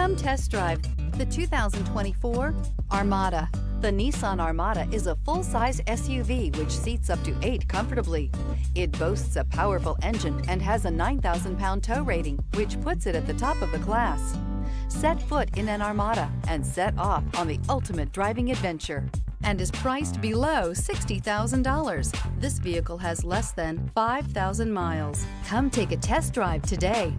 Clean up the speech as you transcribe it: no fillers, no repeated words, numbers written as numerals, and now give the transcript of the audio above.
Come test drive the 2024 Armada. The Nissan Armada is a full-size SUV which seats up to 8 comfortably. It boasts a powerful engine and has a 9,000-pound tow rating, which puts it at the top of the class. Set foot in an Armada and set off on the ultimate driving adventure, and is priced below $60,000. This vehicle has less than 5,000 miles. Come take a test drive today.